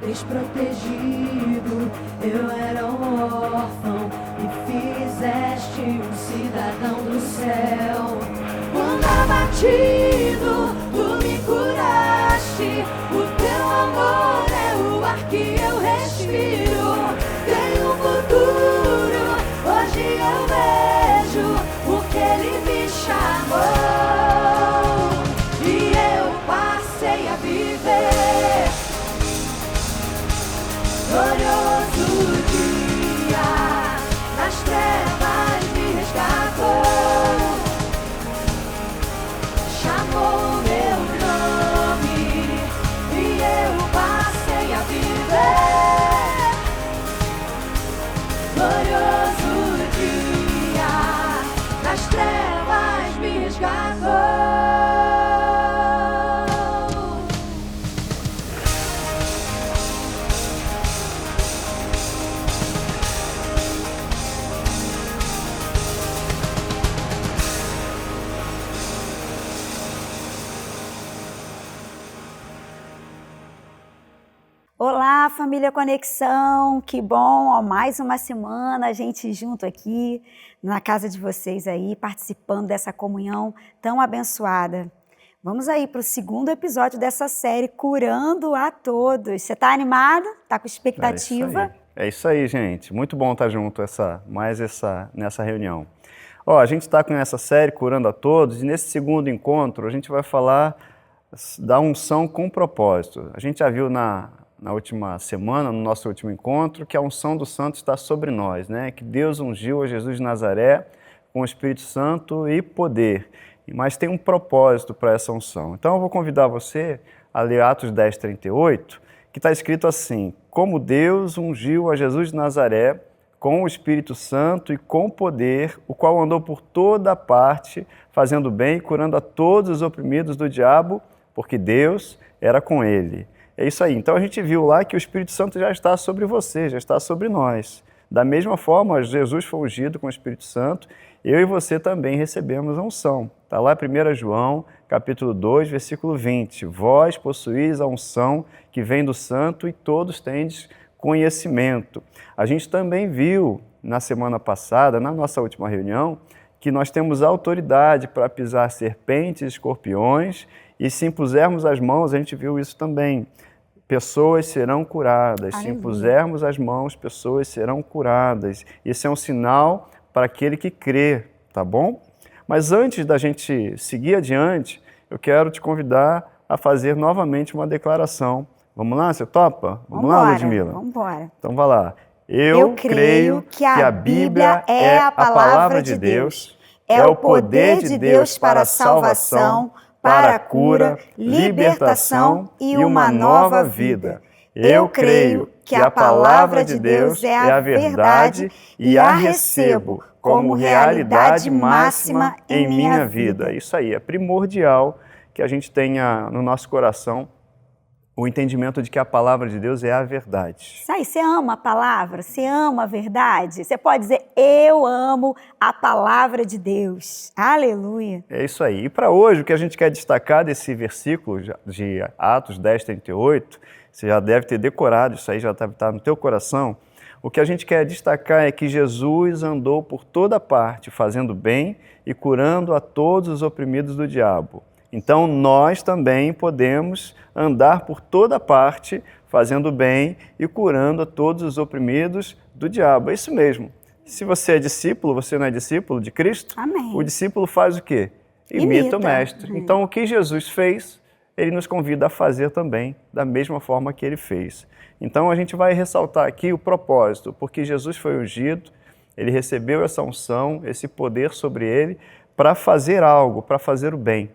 desprotegido, eu era um órfão e fizeste um cidadão do céu. Quando abatido, tu me curaste, o teu amor é o ar que eu respiro. Tenho um futuro, hoje eu vejo o que ele me chamou, e eu passei a viver. Glorioso dia, nas trevas me resgatou, chamou meu nome e eu passei a viver. Glorioso dia, nas trevas me resgatou. Olá, família Conexão, que bom, ó, mais uma semana a gente junto aqui na casa de vocês aí, participando dessa comunhão tão abençoada. Vamos aí para o segundo episódio dessa série, Curando a Todos. Você está animado? Está com expectativa? É isso aí, gente. Muito bom estar junto nessa reunião. Ó, a gente está com essa série, Curando a Todos, e nesse segundo encontro a gente vai falar da unção com propósito. A gente já viu na última semana, no nosso último encontro, que a unção do Santo está sobre nós, né? Que Deus ungiu a Jesus de Nazaré com o Espírito Santo e poder. Mas tem um propósito para essa unção. Então eu vou convidar você a ler Atos 10, 38, que está escrito assim: como Deus ungiu a Jesus de Nazaré com o Espírito Santo e com poder, o qual andou por toda parte, fazendo bem e curando a todos os oprimidos do diabo, porque Deus era com ele. É isso aí. Então a gente viu lá que o Espírito Santo já está sobre você, já está sobre nós. Da mesma forma, Jesus foi ungido com o Espírito Santo, eu e você também recebemos a unção. Está lá 1 João, capítulo 2, versículo 20. Vós possuís a unção que vem do Santo e todos tendes conhecimento. A gente também viu na semana passada, na nossa última reunião, que nós temos autoridade para pisar serpentes e escorpiões, e se impusermos as mãos, a gente viu isso também, pessoas serão curadas. Aleluia. Se impusermos as mãos, pessoas serão curadas. Isso é um sinal para aquele que crê, tá bom? Mas antes da gente seguir adiante, eu quero te convidar a fazer novamente uma declaração. Vamos lá, você topa? Vamos lá, Ludmila? Vamos embora. Então vai lá. Eu creio que a Bíblia é a palavra de Deus, é o poder de Deus para a salvação, para a cura, libertação e uma nova vida. Eu creio que a palavra de Deus é a verdade e a recebo como realidade máxima em minha vida. Isso aí, é primordial que a gente tenha no nosso coração o entendimento de que a palavra de Deus é a verdade. Isso aí, você ama a palavra? Você ama a verdade? Você pode dizer, eu amo a palavra de Deus. Aleluia. É isso aí. E para hoje, o que a gente quer destacar desse versículo de Atos 10, 38, você já deve ter decorado, isso aí já deve estar no teu coração. O que a gente quer destacar é que Jesus andou por toda parte, fazendo bem e curando a todos os oprimidos do diabo. Então, nós também podemos andar por toda parte, fazendo bem e curando a todos os oprimidos do diabo. É isso mesmo. Se você é discípulo, você não é discípulo de Cristo? Amém. O discípulo faz o quê? Imita o mestre. Então, o que Jesus fez, ele nos convida a fazer também, da mesma forma que ele fez. Então, a gente vai ressaltar aqui o propósito, porque Jesus foi ungido, ele recebeu essa unção, esse poder sobre ele, para fazer algo, para fazer o bem,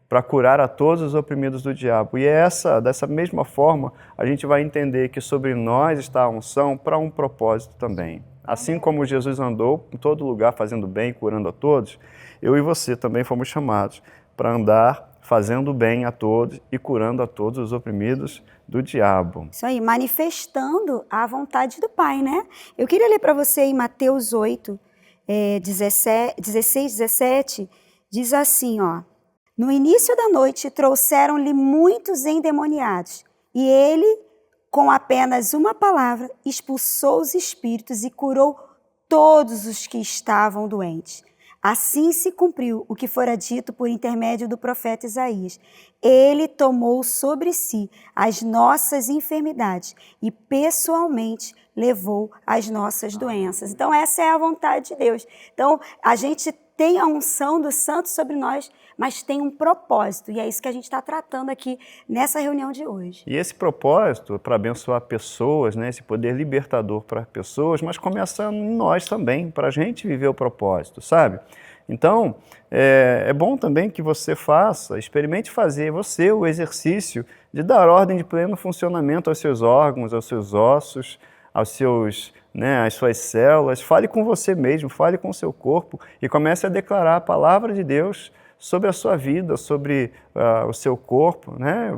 para curar a todos os oprimidos do diabo. E dessa mesma forma, a gente vai entender que sobre nós está a unção para um propósito também. Assim como Jesus andou em todo lugar fazendo bem, curando a todos, eu e você também fomos chamados para andar fazendo bem a todos e curando a todos os oprimidos do diabo. Isso aí, manifestando a vontade do Pai, né? Eu queria ler para você em Mateus 8, 16, 17, diz assim, ó. No início da noite trouxeram-lhe muitos endemoniados, e ele, com apenas uma palavra, expulsou os espíritos e curou todos os que estavam doentes. Assim se cumpriu o que fora dito por intermédio do profeta Isaías. Ele tomou sobre si as nossas enfermidades e pessoalmente levou as nossas doenças. Então essa é a vontade de Deus. Então a gente tem a unção do santo sobre nós, mas tem um propósito, e é isso que a gente está tratando aqui nessa reunião de hoje. E esse propósito para abençoar pessoas, né, esse poder libertador para pessoas, mas começa em nós também, para a gente viver o propósito, sabe? Então, é bom também que você experimente fazer você o exercício de dar ordem de pleno funcionamento aos seus órgãos, aos seus ossos, aos seus, às suas células. Gente com você mesmo, fale com o seu corpo e comece a declarar a palavra de Deus sobre a sua vida, sobre o seu corpo, né?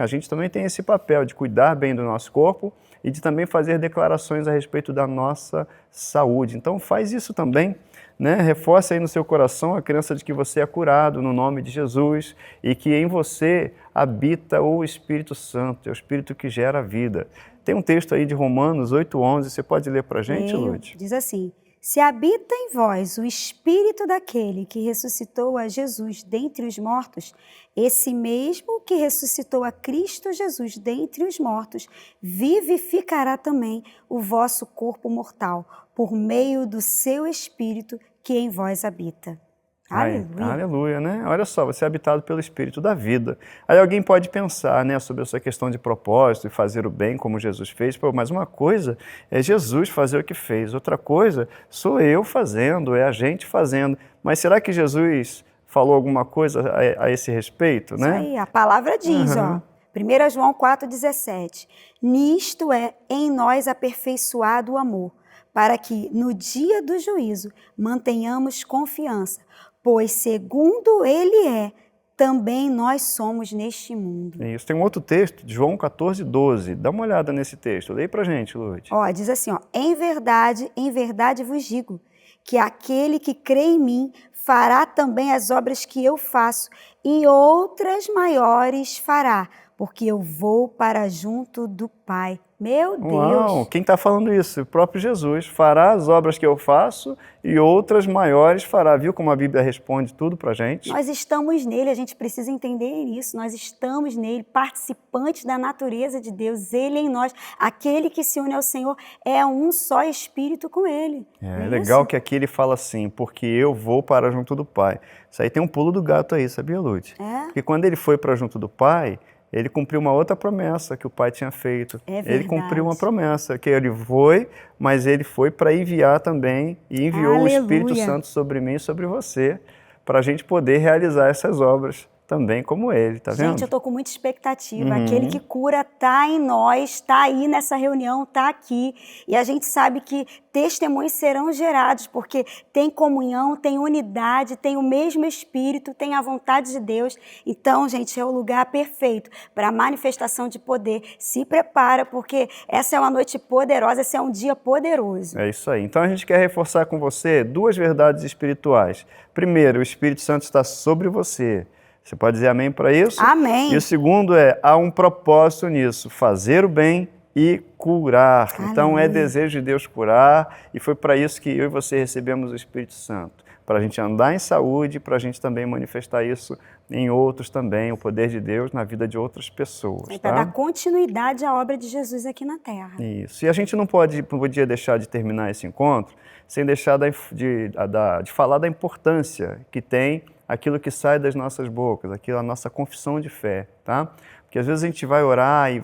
A gente também tem esse papel de cuidar bem do nosso corpo e de também fazer declarações a respeito da nossa saúde. Então faz isso também, né? Reforça aí no seu coração a crença de que você é curado no nome de Jesus e que em você habita o Espírito Santo, é o Espírito que gera a vida. Tem um texto aí de Romanos 8:11, você pode ler para a gente, Lud? Diz assim: se habita em vós o Espírito daquele que ressuscitou a Jesus dentre os mortos, esse mesmo que ressuscitou a Cristo Jesus dentre os mortos, vivificará também o vosso corpo mortal, por meio do seu Espírito que em vós habita. Aleluia. Aleluia, né? Olha só, você é habitado pelo Espírito da vida. Aí alguém pode pensar, né, sobre essa questão de propósito e fazer o bem como Jesus fez. Pô, mas uma coisa é Jesus fazer o que fez, outra coisa sou eu fazendo, é a gente fazendo. Mas será que Jesus falou alguma coisa a esse respeito, né? Isso aí, a palavra diz, ó, 1 João 4,17, nisto é em nós aperfeiçoado o amor, para que no dia do juízo mantenhamos confiança, pois segundo ele é, também nós somos neste mundo. Isso, tem um outro texto, de João 14:12. Dá uma olhada nesse texto. Leia pra gente, Lud. Ó, diz assim, ó, em verdade vos digo, que aquele que crê em mim fará também as obras que eu faço, e outras maiores fará, porque eu vou para junto do Pai. Meu Deus! Uau, quem está falando isso? O próprio Jesus. Fará as obras que eu faço e outras maiores fará. Viu como a Bíblia responde tudo para a gente? Nós estamos nele, a gente precisa entender isso. Nós estamos nele, participantes da natureza de Deus, ele em nós. Aquele que se une ao Senhor é um só Espírito com ele. É legal que aqui ele fala assim, porque eu vou para junto do Pai. Isso aí tem um pulo do gato aí, sabia, Lud? Porque quando ele foi para junto do Pai, ele cumpriu uma outra promessa que o Pai tinha feito. Ele cumpriu uma promessa, que ele foi, mas ele foi para enviar também, e enviou o Espírito Santo sobre mim e sobre você, para a gente poder realizar essas obras também como ele, tá vendo? Gente, eu tô com muita expectativa. Aquele que cura tá em nós, tá aí nessa reunião, tá aqui. E a gente sabe que testemunhos serão gerados, porque tem comunhão, tem unidade, tem o mesmo Espírito, tem a vontade de Deus. Então, gente, é o lugar perfeito para a manifestação de poder. Se prepara, porque essa é uma noite poderosa, esse é um dia poderoso. É isso aí. Então, a gente quer reforçar com você duas verdades espirituais. Primeiro, o Espírito Santo está sobre você. Você pode dizer amém para isso? Amém. E o segundo há um propósito nisso, fazer o bem e curar. Aleluia. Então é desejo de Deus curar, e foi para isso que eu e você recebemos o Espírito Santo. Para a gente andar em saúde, para a gente também manifestar isso em outros também, o poder de Deus na vida de outras pessoas. Para dar continuidade à obra de Jesus aqui na Terra. Isso. E a gente não podia deixar de terminar esse encontro sem deixar de falar da importância que tem aquilo que sai das nossas bocas, a nossa confissão de fé, tá? Porque às vezes a gente vai orar e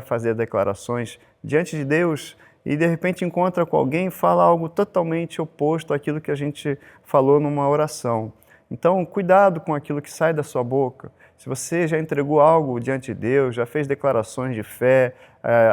fazer declarações diante de Deus e de repente encontra com alguém e fala algo totalmente oposto àquilo que a gente falou numa oração. Então, cuidado com aquilo que sai da sua boca. Se você já entregou algo diante de Deus, já fez declarações de fé,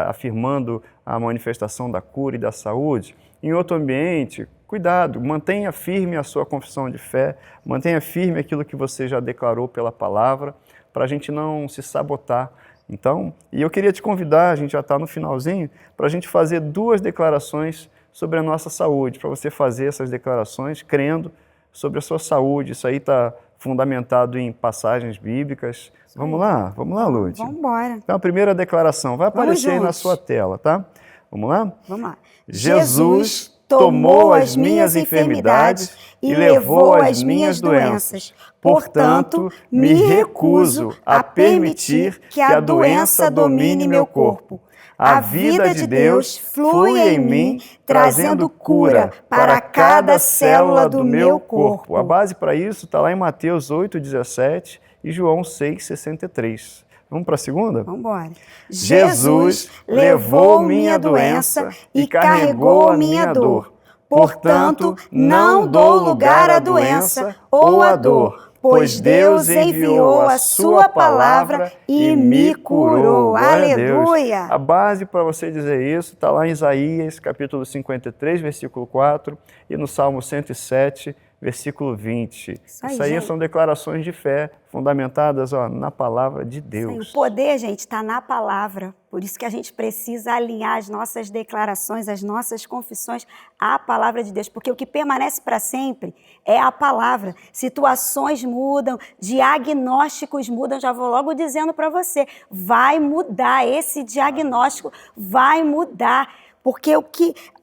afirmando a manifestação da cura e da saúde, em outro ambiente, cuidado, mantenha firme a sua confissão de fé, mantenha firme aquilo que você já declarou pela palavra, para a gente não se sabotar. Então, e eu queria te convidar, a gente já está no finalzinho, para a gente fazer duas declarações sobre a nossa saúde, para você fazer essas declarações crendo sobre a sua saúde. Isso aí está fundamentado em passagens bíblicas. Vamos lá, Lúcia. Vamos embora. Então, a primeira declaração vai aparecer aí na juntos. sua tela, tá? Vamos lá? Vamos lá. Jesus tomou as minhas enfermidades e levou as minhas doenças. Portanto, me recuso a permitir que a doença domine meu corpo. A vida de Deus flui em mim, trazendo cura para cada célula do meu corpo. A base para isso está lá em Mateus 8,17 e João 6,63. Vamos para a segunda? Vamos embora. Jesus levou minha doença e carregou a minha dor. Portanto, não dou lugar à doença ou à dor, pois Deus enviou a sua palavra e me curou. Glória a Deus. Aleluia! A base para você dizer isso está lá em Isaías, capítulo 53, versículo 4, e no Salmo 107, versículo 20. Isso aí são declarações de fé fundamentadas na palavra de Deus. O poder, gente, está na palavra. Por isso que a gente precisa alinhar as nossas declarações, as nossas confissões à palavra de Deus. Porque o que permanece para sempre é a palavra. Situações mudam, diagnósticos mudam. Já vou logo dizendo para você, vai mudar. Esse diagnóstico vai mudar. Porque o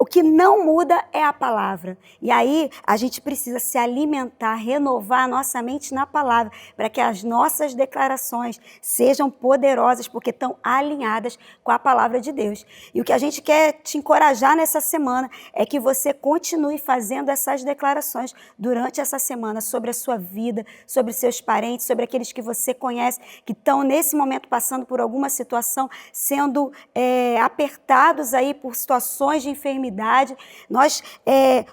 que não muda é a palavra. E aí a gente precisa se alimentar, renovar a nossa mente na palavra, para que as nossas declarações sejam poderosas, porque estão alinhadas com a palavra de Deus. E o que a gente quer te encorajar nessa semana é que você continue fazendo essas declarações durante essa semana sobre a sua vida, sobre seus parentes, sobre aqueles que você conhece, que estão nesse momento passando por alguma situação, sendo apertados aí por situações de enfermidade. Nós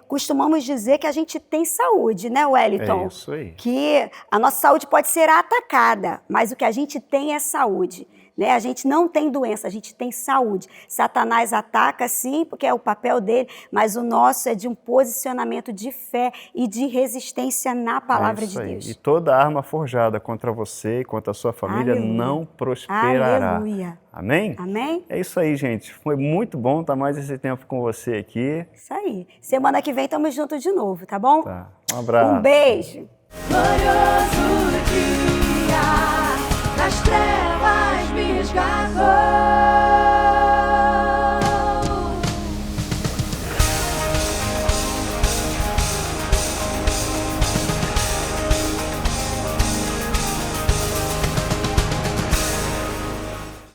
costumamos dizer que a gente tem saúde, né, Wellington? É isso aí. Que a nossa saúde pode ser atacada, mas o que a gente tem é saúde. Né? A gente não tem doença, a gente tem saúde. Satanás ataca, sim, porque é o papel dele, mas o nosso é de um posicionamento de fé e de resistência na palavra de Deus. E toda arma forjada contra você e contra a sua família não prosperará. Aleluia. Amém? Amém? É isso aí, gente. Foi muito bom estar mais esse tempo com você aqui. Isso aí. Semana que vem estamos juntos de novo, tá bom? Tá. Um abraço. Um beijo. Glorioso dia, nas trevas me resgatou.